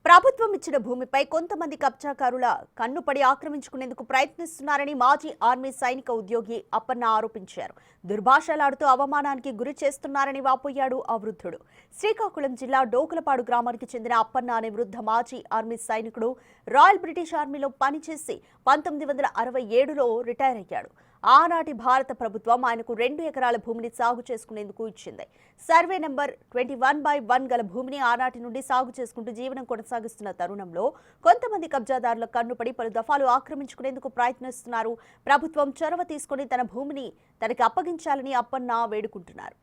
ప్రభుత్వం ఇచ్చిన భూమిపై కొంతమంది కబ్జాకారుల కన్నుపడి ఆక్రమించుకునేందుకు ప్రయత్నిస్తున్నారని మాజీ ఆర్మీ సైనిక ఉద్యోగి అప్పన్న ఆరోపించారు. దుర్భాషలాడుతూ అవమానానికి గురి చేస్తున్నారని వాపోయాడు ఆ వృద్ధుడు. శ్రీకాకుళం జిల్లా డోకులపాడు గ్రామానికి చెందిన అప్పన్న అనే వృద్ధ మాజీ ఆర్మీ సైనికుడు రాయల్ బ్రిటిష్ ఆర్మీలో పనిచేసి 1967లో రిటైర్ అయ్యాడు. ఆనాటి భారత ప్రభుత్వం ఆయనకు 2 ఎకరాల భూమిని సాగు చేసుకునేందుకు ఇచ్చింది. సర్వే నంబర్ 21/1 గల భూమిని ఆనాటి నుండి సాగు చేసుకుంటూ జీవనం కొనసాగిస్తున్న తరుణంలో కొంతమంది కబ్జాదారుల కన్నుపడి పలు దఫాలు ఆక్రమించుకునేందుకు ప్రయత్నిస్తున్నారు. ప్రభుత్వం చొరవ తీసుకుని తన భూమిని తనకి అప్పగించాలని అప్పన్న వేడుకుంటున్నారు.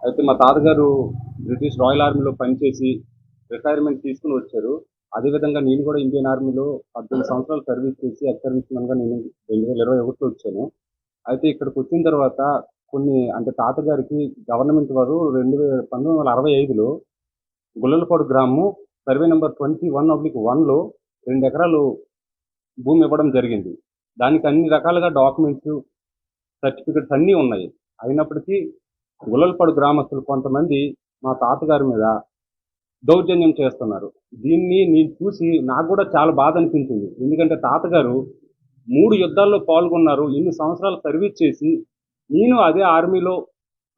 అయితే మా తాతగారు బ్రిటిష్ రాయల్ ఆర్మీలో పనిచేసి రిటైర్మెంట్ తీసుకుని వచ్చారు. అదేవిధంగా నేను కూడా ఇండియన్ ఆర్మీలో 18 సంవత్సరాలు సర్వీస్ చేసి ఎక్స్ సర్వీస్ మ్యాన్గా నేను 2021లో వచ్చాను. అయితే ఇక్కడికి వచ్చిన తర్వాత అంటే తాతగారికి గవర్నమెంట్ వారు 1965లో గుల్లలపాడు గ్రామం సర్వే నెంబర్ 21/1లో 2 ఎకరాలు భూమి ఇవ్వడం జరిగింది. దానికి అన్ని రకాలుగా డాక్యుమెంట్స్, సర్టిఫికెట్స్ అన్నీ ఉన్నాయి. అయినప్పటికీ గుల్లలపాడు గ్రామస్తులు కొంతమంది మా తాతగారి మీద దౌర్జన్యం చేస్తున్నారు. దీన్ని నేను చూసి నాకు కూడా చాలా బాధ అనిపించింది. ఎందుకంటే తాతగారు 3 యుద్ధాల్లో పాల్గొన్నారు. ఇన్ని సంవత్సరాలు సర్వీస్ చేసి, నేను అదే ఆర్మీలో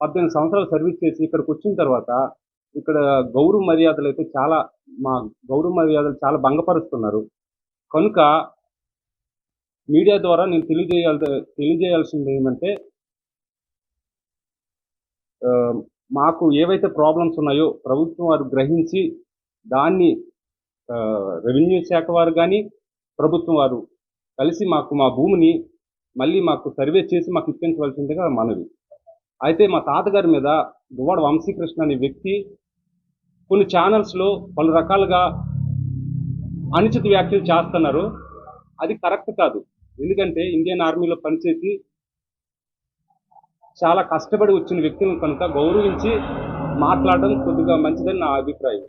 18 సంవత్సరాలు సర్వీస్ చేసి ఇక్కడికి వచ్చిన తర్వాత ఇక్కడ గౌరవ మర్యాదలు అయితే మా గౌరవ మర్యాదలు చాలా భంగపరుస్తున్నారు. కనుక మీడియా ద్వారా నేను తెలియజేయాల్సింది ఏమంటే, మాకు ఏవైతే ప్రాబ్లమ్స్ ఉన్నాయో ప్రభుత్వం వారు గ్రహించి దాన్ని రెవెన్యూ శాఖ వారు కానీ ప్రభుత్వం వారు కలిసి మా భూమిని మళ్ళీ మాకు సర్వే చేసి మాకు ఇప్పించవలసిందిగా మనవి. అయితే మా తాతగారి మీద దువ్వాడ వంశీకృష్ణ అనే వ్యక్తి కొన్ని ఛానల్స్లో పలు రకాలుగా అనుచిత వ్యాఖ్యలు చేస్తున్నారు. అది కరెక్ట్ కాదు. ఎందుకంటే ఇండియన్ ఆర్మీలో పనిచేసి చాలా కష్టపడి వచ్చిన వ్యక్తులను కనుక గౌరవించి మాట్లాడడం కొద్దిగా మంచిదని నా అభిప్రాయం.